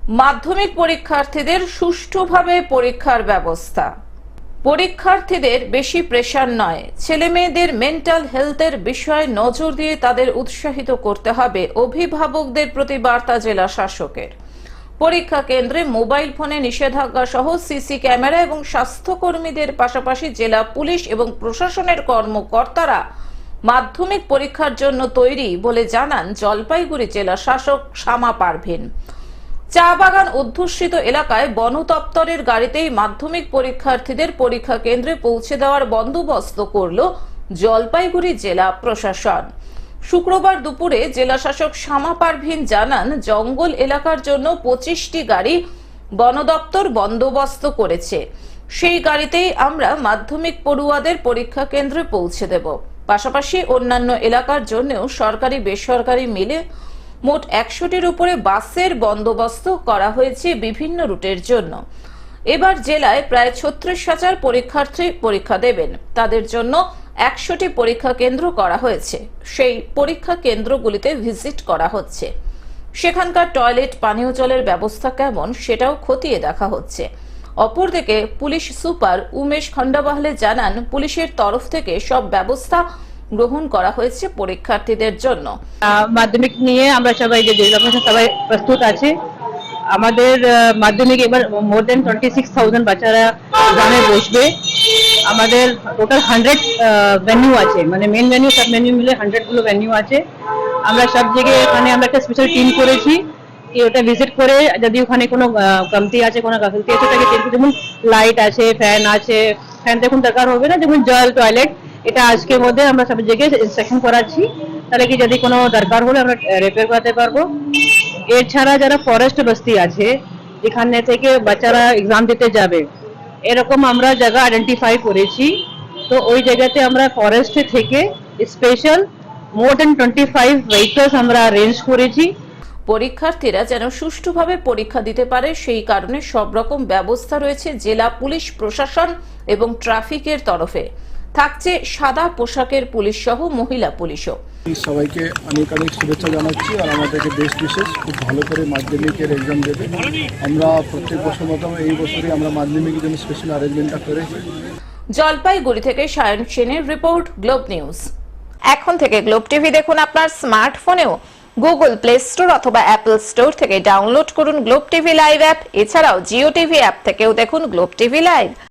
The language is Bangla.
মাধ্যমিক পরীক্ষার্থীদের সুষ্ঠুভাবে পরীক্ষার ব্যবস্থা। পরীক্ষার্থীদের বেশি প্রেসার নয়, ছেলেমেয়েদের মেন্টাল হেলথের বিষয়ে নজর দিয়ে তাদের উৎসাহিত করতে হবে অভিভাবকদের প্রতি বার্তা জেলা শাসকের। পরীক্ষা কেন্দ্রে মোবাইল ফোনে নিষেধাজ্ঞা সহ সিসি ক্যামেরা এবং স্বাস্থ্যকর্মীদের পাশাপাশি জেলা পুলিশ এবং প্রশাসনের কর্মকর্তারা মাধ্যমিক পরীক্ষার জন্য তৈরি বলে জানান জলপাইগুড়ি জেলা শাসক শামা পারভিন। চা বাগান অধ্যুষিত এলাকায় বন দপ্তরের গাড়িতেই মাধ্যমিক পরীক্ষার্থীদের পরীক্ষা কেন্দ্রে পৌঁছে দেওয়ার বন্দোবস্ত করল জলপাইগুড়ি জেলা প্রশাসন। শুক্রবার দুপুরে জেলা শাসক শামা পারভিন জানান, জঙ্গল এলাকার জন্য 25টি গাড়ি বন দপ্তর বন্দোবস্ত করেছে। সেই গাড়িতেই আমরা মাধ্যমিক পড়ুয়াদের পরীক্ষা কেন্দ্রে পৌঁছে দেব। পাশাপাশি অন্যান্য এলাকার জন্যও সরকারি বেসরকারি মিলে মোট 100টির উপরে বাসের বন্দোবস্ত করা হয়েছে বিভিন্ন রুটের জন্য। এবার জেলায় প্রায় 36,000 পরীক্ষার্থী পরীক্ষা দেবেন। তাদের জন্য 100টি পরীক্ষা কেন্দ্র করা হয়েছে। সেই পরীক্ষা কেন্দ্রগুলিতে ভিজিট করা হচ্ছে। সেখানকার টয়লেট, পানীয় জলের ব্যবস্থা কেমন সেটাও খতিয়ে দেখা হচ্ছে। অপরদিকে পুলিশ সুপার উমেশ খন্ডাবাহলে জানান, পুলিশের তরফ থেকে সব ব্যবস্থা গ্রহণ করা হয়েছে পরীক্ষার্থীদের জন্য। মাধ্যমিক নিয়ে আমরা সবাই সবাই প্রস্তুত আছে। আমাদের মাধ্যমিক এবার মোর দেন 26,000 বাচ্চারা এক্সামে বসবে। আমাদের টোটাল 100 ভেন্যু আছে, মানে মেন ভেন্যু সব ভেন্যু মিলে 100 গুলো ভেন্যু আছে। আমরা সব জায়গায় এখানে আমরা একটা স্পেশাল টিম করেছি কি ওটা ভিজিট করে যদি ওখানে কোনো কমতি আছে, কোনো গাফিলতি আছে তাকে দেখুন। যেমন লাইট আছে, ফ্যান আছে, ফ্যান দেখুন দরকার হবে না। যেমন জল, টয়লেট, এটা আজকের মধ্যে আমরা সব জায়গায় ইনস্ট্রাকশন করাচ্ছি, তাহলে কি যদি কোনো দরকার হলে আমরা রিপেয়ার করতে পারবো। এছাড়া যারা ফরেস্ট বস্তি আছে, যেখানে থেকে বাচ্চারা এক্সাম দিতে যাবে, এরকম আমরা জায়গা আইডেন্টিফাই করেছি। তো ওই জায়গাতে আমরা ফরেস্ট থেকে স্পেশাল মোর দেন 25 ভেহিকলস আমরা অ্যারেঞ্জ করেছি। পরীক্ষার্থীরা যেন সুষ্ঠুভাবে পরীক্ষা দিতে পারে সেই কারণে সব রকম ব্যবস্থা রয়েছে জেলা পুলিশ প্রশাসন এবং ট্রাফিকের তরফে। থাকছে সাদা পোশাকের পুলিশ সহ মহিলা পুলিশও। সবাইকে অনেক অনেক শুভেচ্ছা জানাচ্ছি। আর আমাদেরকে বেস্ট বিশেষ খুব ভালো করে মাধ্যমিকের এক্সাম দেবে। আমরা প্রত্যেক বছর মতো এই বছরই আমরা মাধ্যমিকের জন্য স্পেশাল অ্যারেঞ্জমেন্টটা করেছি। জলপাইগুড়ি থেকে সায়ন সেনের রিপোর্ট, গ্লোব নিউজ। এখন থেকে গ্লোব টিভি দেখুন আপনার স্মার্টফোনেও। গুগল প্লে স্টোর অথবা অ্যাপল স্টোর থেকে ডাউনলোড করুন গ্লোব টিভি লাইভ অ্যাপ। এছাড়াও জিও টিভি অ্যাপ থেকেও দেখুন গ্লোব টিভি লাইভ।